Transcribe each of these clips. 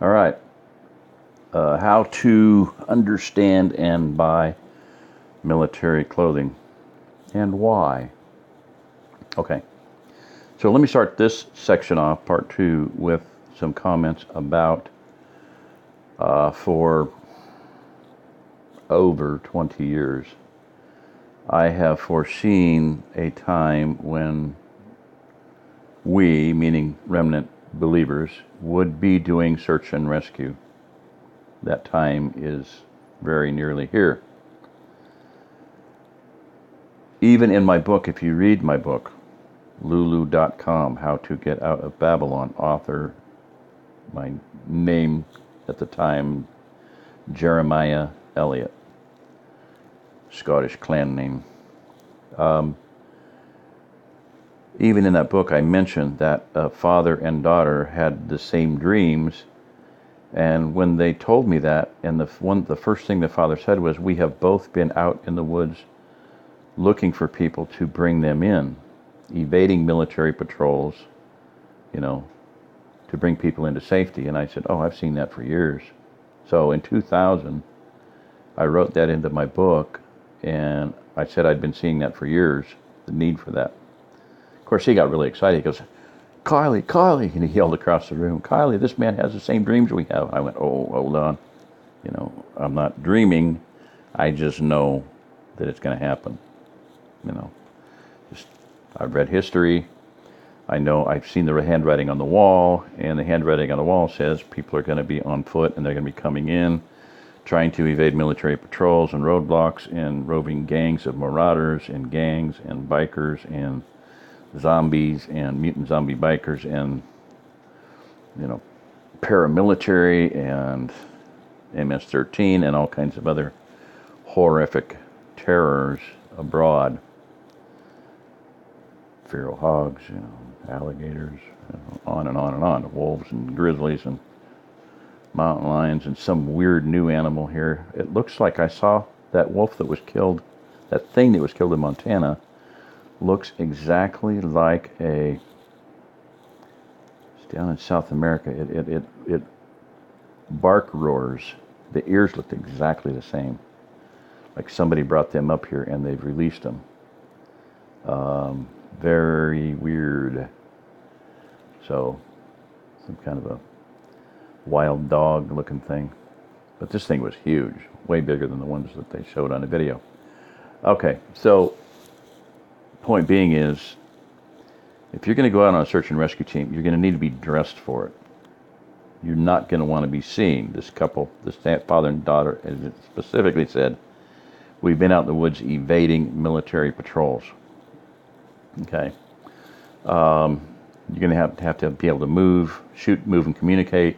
All right. How to understand and buy military clothing and why. Okay. So let me start this section off, part two, with some comments about for over 20 years, I have foreseen a time when we, meaning remnant believers, would be doing search and rescue. That time is very nearly here. Even in my book, if you read my book, lulu.com, How to Get Out of Babylon, author, my name at the time, Jeremiah Elliott, Scottish clan name. Even in that book, I mentioned that a father and daughter had the same dreams. And when they told me that, and the first thing the father said was, "We have both been out in the woods looking for people to bring them in, evading military patrols, to bring people into safety." And I said, "Oh, I've seen that for years." So in 2000, I wrote that into my book, and I said I'd been seeing that for years, the need for that. Of course, he got really excited. He goes, Kylie, and he yelled across the room, "Kylie, this man has the same dreams we have." I went, "Oh, hold on. I'm not dreaming. I just know that it's going to happen. I've read history. I know I've seen the handwriting on the wall, and the handwriting on the wall says people are going to be on foot, and they're going to be coming in, trying to evade military patrols and roadblocks and roving gangs of marauders and gangs and bikers and zombies and mutant zombie bikers and, paramilitary and MS-13 and all kinds of other horrific terrors abroad. Feral hogs, alligators, on and on and on. Wolves and grizzlies and mountain lions and some weird new animal here. It looks like I saw that wolf that was killed, that thing that was killed in Montana, looks exactly like it's down in South America. It bark roars. The ears looked exactly the same. Like somebody brought them up here and they've released them. Very weird. So, some kind of a wild dog looking thing. But this thing was huge, way bigger than the ones that they showed on the video. Okay, so point being is, if you're going to go out on a search and rescue team, you're going to need to be dressed for it. You're not going to want to be seen. This couple, this father and daughter, as it specifically said, we've been out in the woods evading military patrols. Okay. You're going to have to be able to move, shoot, move, and communicate,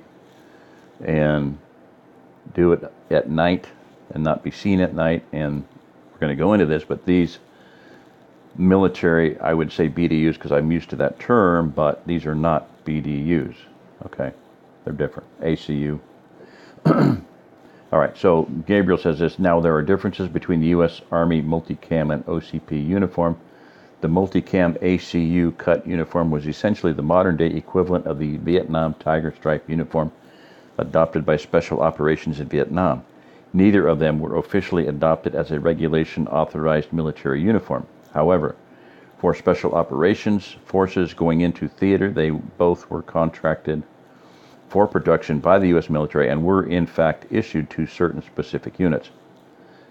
and do it at night and not be seen at night. And we're going to go into this, but these military, I would say BDUs because I'm used to that term, but these are not BDUs. Okay. They're different. ACU. All right, so Gabriel says this. Now, there are differences between the U.S. Army multicam and OCP uniform. The multicam ACU cut uniform was essentially the modern-day equivalent of the Vietnam Tiger Stripe uniform adopted by Special Operations in Vietnam. Neither of them were officially adopted as a regulation-authorized military uniform. However, for Special Operations forces going into theater, they both were contracted for production by the U.S. military and were in fact issued to certain specific units.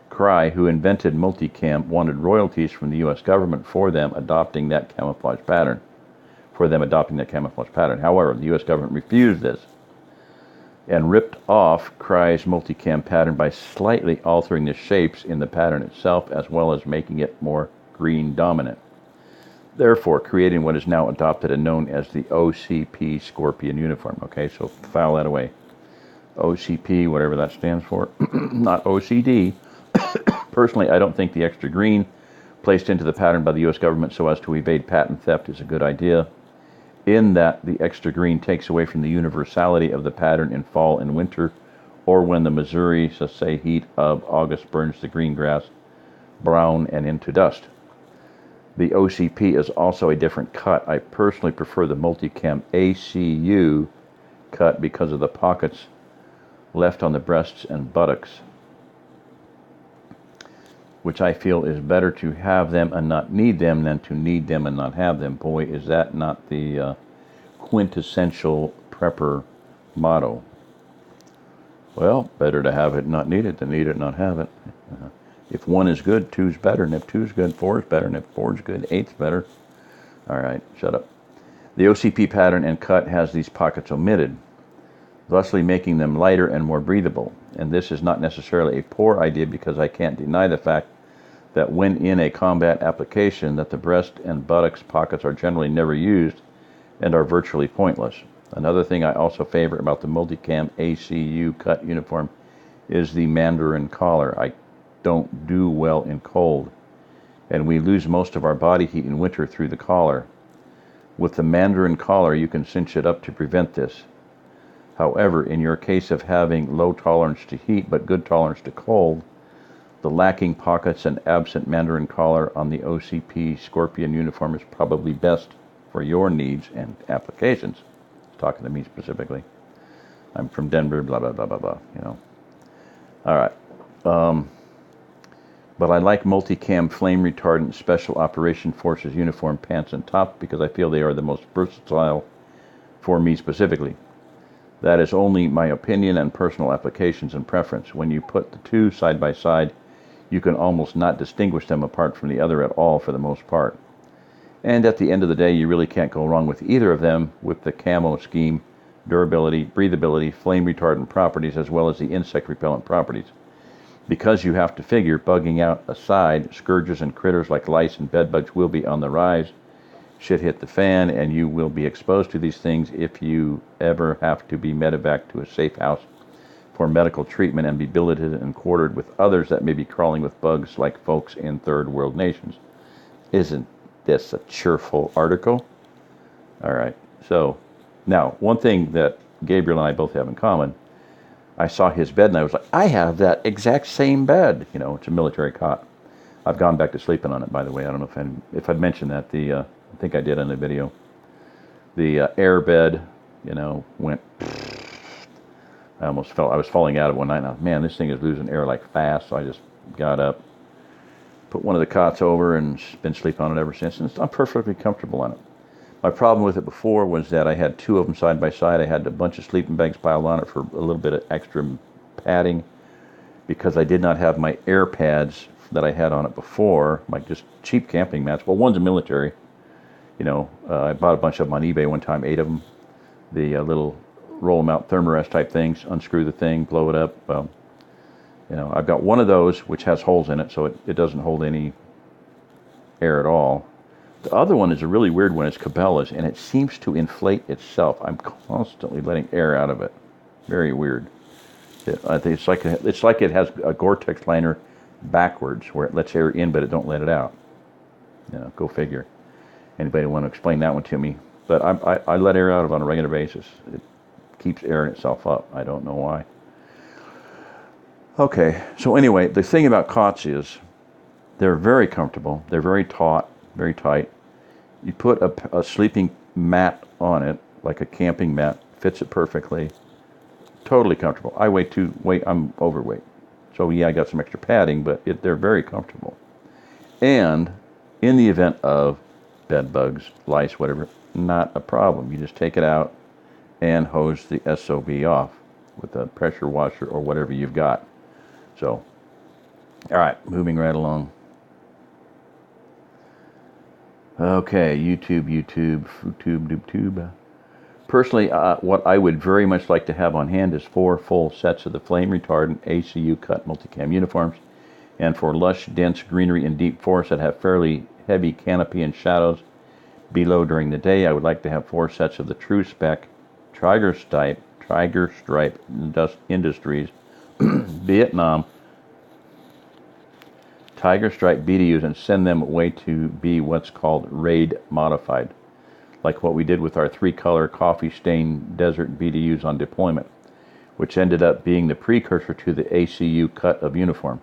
Cry, who invented multicam, wanted royalties from the U.S. government for them adopting that camouflage pattern. However, the U.S. government refused this and ripped off Cry's multicam pattern by slightly altering the shapes in the pattern itself as well as making it more green dominant, therefore creating what is now adopted and known as the OCP Scorpion uniform. Okay, so file that away. OCP, whatever that stands for, not OCD. Personally, I don't think the extra green placed into the pattern by the U.S. government so as to evade patent theft is a good idea, in that the extra green takes away from the universality of the pattern in fall and winter, or when the Missouri, say, heat of August burns the green grass brown and into dust. The OCP is also a different cut. I personally prefer the multicam ACU cut because of the pockets left on the breasts and buttocks, which I feel is better to have them and not need them than to need them and not have them. Boy, is that not the quintessential prepper motto. Well, better to have it and not need it than need it and not have it. If 1 is good, 2's better, and if 2's good, 4 is better, and if 4's good, 8's better. All right, shut up. The OCP pattern and cut has these pockets omitted, thusly making them lighter and more breathable. And this is not necessarily a poor idea, because I can't deny the fact that when in a combat application that the breast and buttocks pockets are generally never used and are virtually pointless. Another thing I also favor about the multicam ACU cut uniform is the Mandarin collar. I don't do well in cold, and we lose most of our body heat in winter through the collar. With the Mandarin collar, you can cinch it up to prevent this. However, in your case of having low tolerance to heat but good tolerance to cold, the lacking pockets and absent Mandarin collar on the OCP Scorpion uniform is probably best for your needs and applications. Talking to me specifically. I'm from Denver, blah, blah, blah, blah, blah, you know. All right. But I like multicam flame retardant Special Operation Forces uniform pants and top because I feel they are the most versatile for me specifically. That is only my opinion and personal applications and preference. When you put the two side by side, you can almost not distinguish them apart from the other at all for the most part. And at the end of the day, you really can't go wrong with either of them with the camo scheme, durability, breathability, flame retardant properties, as well as the insect repellent properties. Because you have to figure, bugging out aside, scourges and critters like lice and bedbugs will be on the rise. Shit hit the fan, and you will be exposed to these things if you ever have to be medevaced to a safe house for medical treatment and be billeted and quartered with others that may be crawling with bugs like folks in third world nations. Isn't this a cheerful article? All right. So, now, one thing that Gabriel and I both have in common, I saw his bed and I was like, I have that exact same bed. You know, it's a military cot. I've gone back to sleeping on it, by the way. I don't know if I'd mentioned that. I think I did in the video. The air bed, you know, went. I was falling out of it one night. And I was, man, this thing is losing air like fast. So I just got up, put one of the cots over, and been sleeping on it ever since. And I'm perfectly comfortable on it. My problem with it before was that I had two of them side by side. I had a bunch of sleeping bags piled on it for a little bit of extra padding because I did not have my air pads that I had on it before, my just cheap camping mats. Well, one's a military. You know, I bought a bunch of them on eBay one time, 8 of them. The little roll them out thermarest type things, unscrew the thing, blow it up. Well, you know, I've got one of those which has holes in it, so it doesn't hold any air at all. The other one is a really weird one. It's Cabela's, and it seems to inflate itself. I'm constantly letting air out of it. Very weird. I think it's like it has a Gore-Tex liner backwards, where it lets air in, but it don't let it out. You know, go figure. Anybody want to explain that one to me? But I let air out of it on a regular basis. It keeps airing itself up. I don't know why. Okay, so anyway, the thing about cots is they're very comfortable. They're very taut, very tight. You put a sleeping mat on it, like a camping mat, fits it perfectly. Totally comfortable. I'm overweight. So yeah, I got some extra padding, but they're very comfortable. And in the event of bed bugs, lice, whatever, not a problem. You just take it out and hose the SOB off with a pressure washer or whatever you've got. So, all right, moving right along. Okay, YouTube. Personally, what I would very much like to have on hand is 4 full sets of the flame retardant ACU cut multicam uniforms, and for lush, dense greenery in deep forests that have fairly heavy canopy and shadows below during the day, I would like to have 4 sets of the true spec Tiger Stripe Industries Vietnam Tiger Stripe BDUs and send them away to be what's called raid modified, like what we did with our 3-color coffee stained desert BDUs on deployment, which ended up being the precursor to the ACU cut of uniform.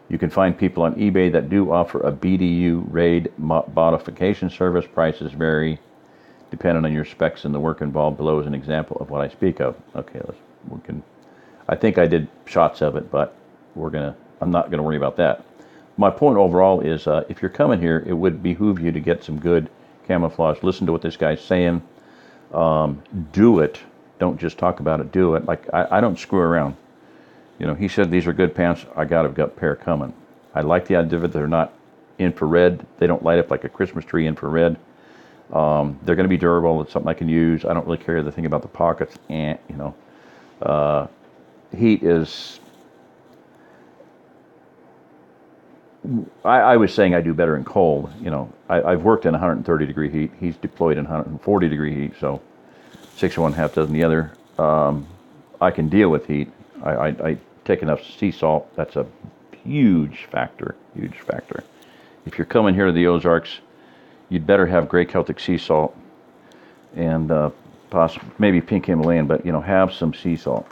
You can find people on eBay that do offer a BDU raid modification service. Prices vary depending on your specs and the work involved. Below is an example of what I speak of. Okay, I think I did shots of it, but I'm not gonna worry about that. My point overall is, if you're coming here, it would behoove you to get some good camouflage. Listen to what this guy's saying. Do it. Don't just talk about it. Do it. Like, I don't screw around. He said these are good pants. I got a gut pair coming. I like the idea that they're not infrared. They don't light up like a Christmas tree infrared. They're going to be durable. It's something I can use. I don't really care the thing about the pockets. Heat is... I was saying I do better in cold. I've worked in 130 degree heat. He's deployed in 140 degree heat, so 6 of one, half dozen the other. I can deal with heat. I take enough sea salt. That's a huge factor. Huge factor. If you're coming here to the Ozarks, you'd better have gray Celtic sea salt and maybe pink Himalayan, but have some sea salt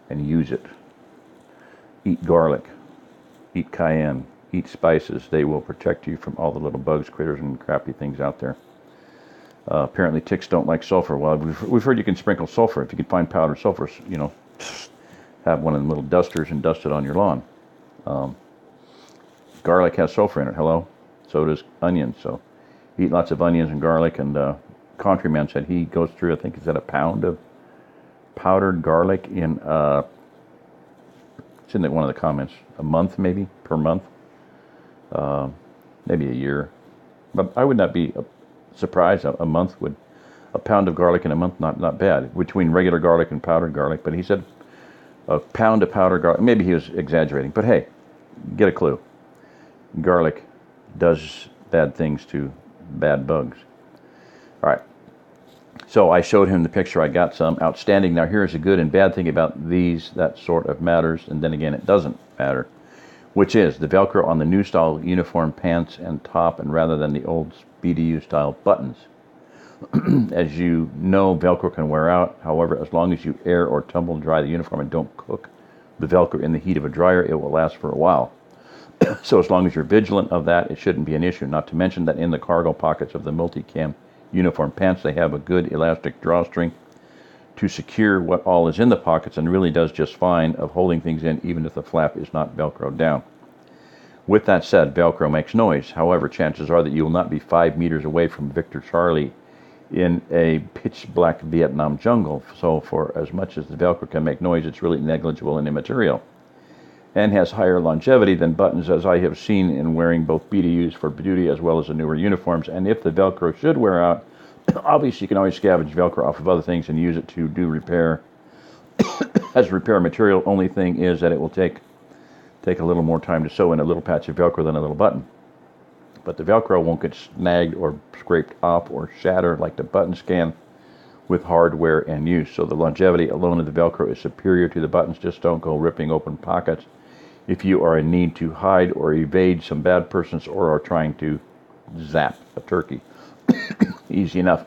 and use it. Eat garlic. Eat cayenne. Eat spices. They will protect you from all the little bugs, critters, and crappy things out there. Apparently ticks don't like sulfur. Well, we've heard you can sprinkle sulfur. If you can find powdered sulfur, have one of them little dusters and dust it on your lawn. Garlic has sulfur in it. Hello? So does onions. So eat lots of onions and garlic. And Countryman said he goes through, I think, is that a pound of powdered garlic in... it's in one of the comments. A month, maybe, per month. Maybe a year. But I would not be surprised. A pound of garlic in a month, not bad. Between regular garlic and powdered garlic. But he said a pound of powdered garlic. Maybe he was exaggerating. But hey, get a clue. Garlic does bad things to bad bugs. All right. So I showed him the picture. I got some outstanding. Now here's a good and bad thing about these that sort of matters, and then again it doesn't matter, which is the Velcro on the new style uniform pants and top, and rather than the old BDU style buttons. As you know, Velcro can wear out. However, as long as you air or tumble dry the uniform and don't cook the Velcro in the heat of a dryer, it will last for a while. So as long as you're vigilant of that, it shouldn't be an issue. Not to mention that in the cargo pockets of the multicam uniform pants, they have a good elastic drawstring to secure what all is in the pockets, and really does just fine of holding things in even if the flap is not Velcroed down. With that said, Velcro makes noise. However, chances are that you will not be 5 meters away from Victor Charlie in a pitch black Vietnam jungle. So for as much as the Velcro can make noise, it's really negligible and immaterial, and has higher longevity than buttons, as I have seen in wearing both BDUs for duty as well as the newer uniforms. And if the Velcro should wear out, obviously you can always scavenge Velcro off of other things and use it to do repair as repair material. Only thing is that it will take a little more time to sew in a little patch of Velcro than a little button. But the Velcro won't get snagged or scraped off or shatter like the buttons can with hardware and use. So the longevity alone of the Velcro is superior to the buttons. Just don't go ripping open pockets if you are in need to hide or evade some bad persons or are trying to zap a turkey. Easy enough.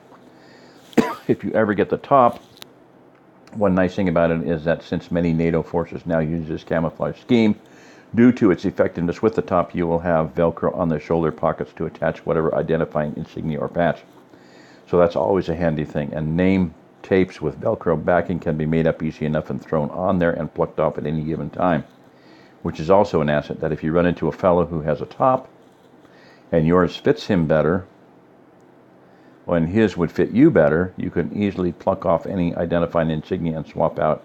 If you ever get the top, one nice thing about it is that since many NATO forces now use this camouflage scheme, due to its effectiveness with the top, you will have Velcro on the shoulder pockets to attach whatever identifying insignia or patch. So that's always a handy thing. And name tapes with Velcro backing can be made up easy enough and thrown on there and plucked off at any given time, which is also an asset that if you run into a fellow who has a top and yours fits him better, when his would fit you better, you can easily pluck off any identifying insignia and swap out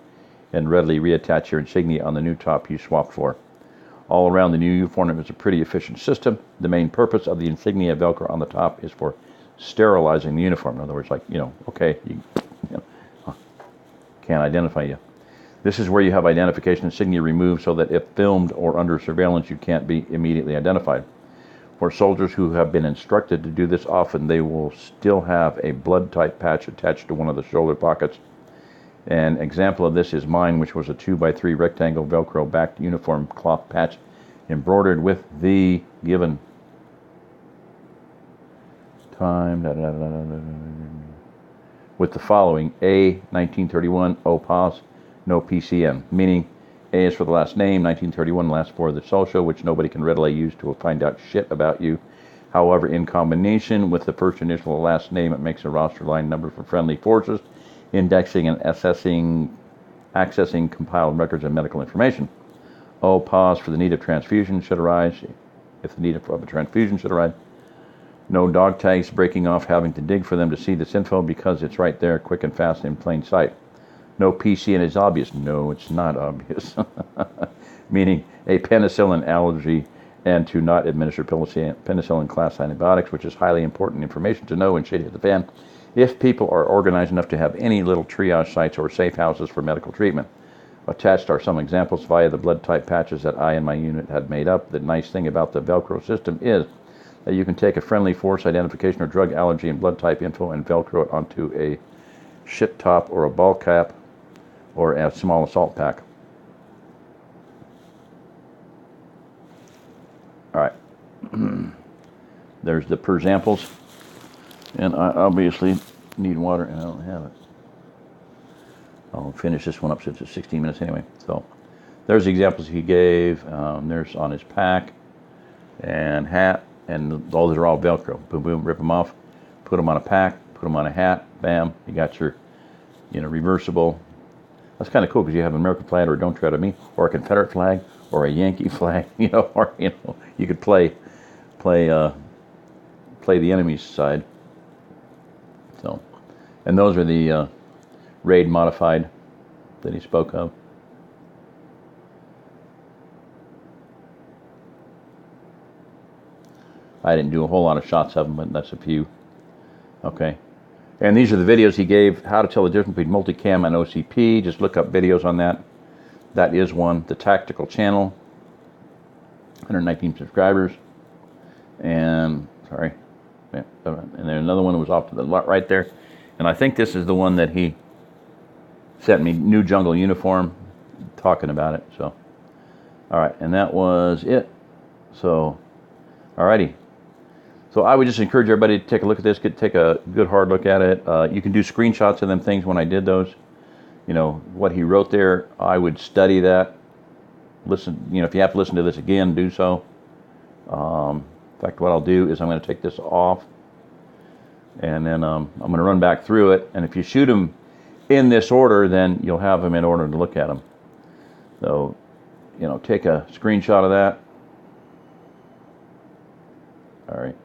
and readily reattach your insignia on the new top you swapped for. All around, the new uniform is a pretty efficient system. The main purpose of the insignia Velcro on the top is for sterilizing the uniform. In other words, okay, can't identify you. This is where you have identification insignia removed so that if filmed or under surveillance, you can't be immediately identified. For soldiers who have been instructed to do this often, they will still have a blood-type patch attached to one of the shoulder pockets. An example of this is mine, which was a 2x3 rectangle Velcro-backed uniform cloth patch embroidered with the given time, with the following: A, 1931, O pos, no PCM, meaning A is for the last name, 1931, last four of the social, which nobody can readily use to find out shit about you. However, in combination with the first initial or last name, it makes a roster line number for friendly forces, indexing and accessing compiled records and medical information. O, pause for the need of transfusion should arise, if the need of a transfusion should arise. No dog tags breaking off, having to dig for them to see this info because it's right there, quick and fast in plain sight. No PC and it's obvious. No, it's not obvious. Meaning a penicillin allergy and to not administer penicillin class antibiotics, which is highly important information to know when shit hit the fan. If people are organized enough to have any little triage sites or safe houses for medical treatment. Attached are some examples via the blood type patches that I and my unit had made up. The nice thing about the Velcro system is that you can take a friendly force identification or drug allergy and blood type info and Velcro it onto a shit top or a ball cap or a small assault pack. All right. There's the per samples. And I obviously need water and I don't have it. I'll finish this one up since it's 16 minutes anyway. So there's the examples he gave. There's on his pack and hat. And those are all Velcro. Boom, boom, rip them off, put them on a pack, put them on a hat, bam, you got your, reversible. That's kind of cool because you have an American flag or a Don't Tread on Me, or a Confederate flag, or a Yankee flag, or, you could play the enemy's side. So, and those are the raid modified that he spoke of. I didn't do a whole lot of shots of them, but that's a few. Okay. And these are the videos he gave, how to tell the difference between multicam and OCP. Just look up videos on that. That is one. The Tactical Channel, 119 subscribers. And, sorry. And then another one that was off to the left right there. And I think this is the one that he sent me, New Jungle Uniform, talking about it. So, all right. And that was it. So, alrighty. So I would just encourage everybody to take a look at this, take a good hard look at it. You can do screenshots of them things when I did those. What he wrote there, I would study that. Listen, if you have to listen to this again, do so. In fact, what I'll do is I'm going to take this off. And then I'm going to run back through it. And if you shoot them in this order, then you'll have them in order to look at them. So, take a screenshot of that. All right.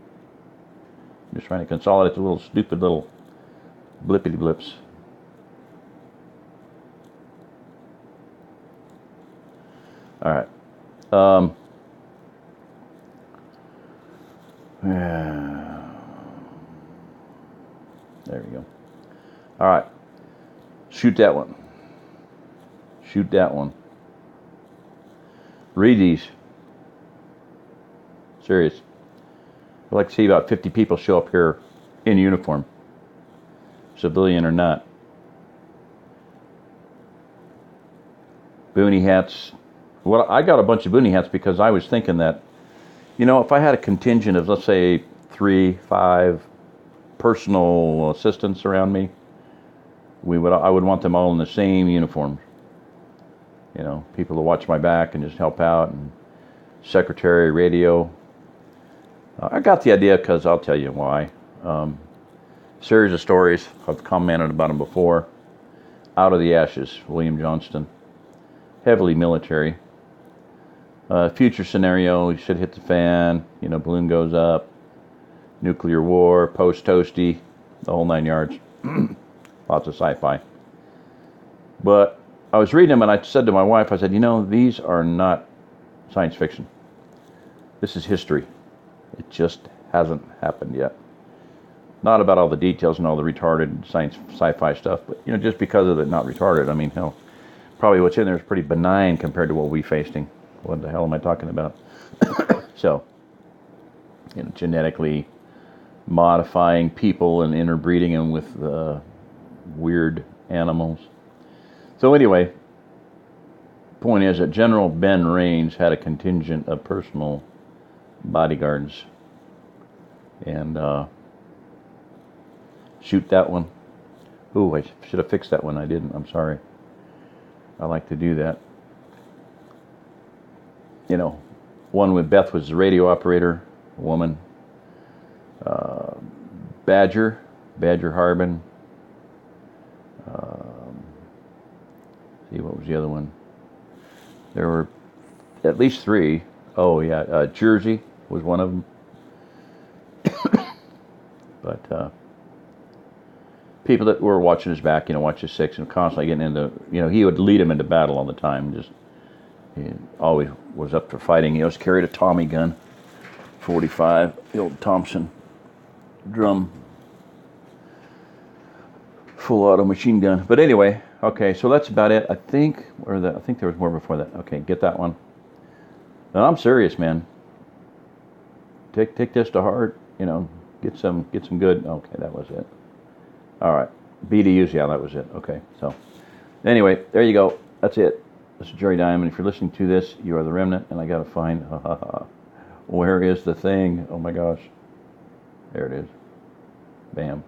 I'm just trying to consolidate the little stupid little blippity blips. All right. There we go. All right. Shoot that one. Shoot that one. Read these. Serious. I'd like to see about 50 people show up here in uniform, civilian or not. Boonie hats. Well, I got a bunch of boonie hats because I was thinking that, if I had a contingent of, let's say, 3, 5 personal assistants around me, I would want them all in the same uniforms. People to watch my back and just help out, and secretary, radio. I got the idea because I'll tell you why. Series of stories, I've commented about them before. Out of the Ashes, William Johnston. Heavily military. Future scenario, should hit the fan, balloon goes up. Nuclear war, post-toasty, the whole 9 yards. Lots of sci-fi. But I was reading them and I said to my wife, I said, these are not science fiction. This is history. It just hasn't happened yet. Not about all the details and all the retarded science sci-fi stuff, but just because of it not retarded. I mean, hell, probably what's in there is pretty benign compared to what we're facing. What the hell am I talking about? So, genetically modifying people and interbreeding them with weird animals. So anyway, point is that General Ben Raines had a contingent of personal bodyguards. And shoot that one. Ooh, I should have fixed that one. I didn't. I'm sorry. I like to do that. One with Beth was the radio operator, a woman. Badger Harbin. See, what was the other one? There were at least 3. Oh yeah, Jersey was one of them. But people that were watching his back, watch his 6, and constantly getting into, he would lead them into battle all the time. He always was up for fighting. He always carried a Tommy gun, 45, the old Thompson drum, full auto machine gun. But anyway, okay, so that's about it. I think there was more before that. Okay, get that one. No, I'm serious, man. Take this to heart. Get some good. Okay, that was it. All right, BDUs. Yeah, that was it. Okay, so anyway, there you go. That's it. This is Jerry Diamond. If you're listening to this, you are the Remnant, and I gotta find. Where is the thing? Oh my gosh. There it is. Bam.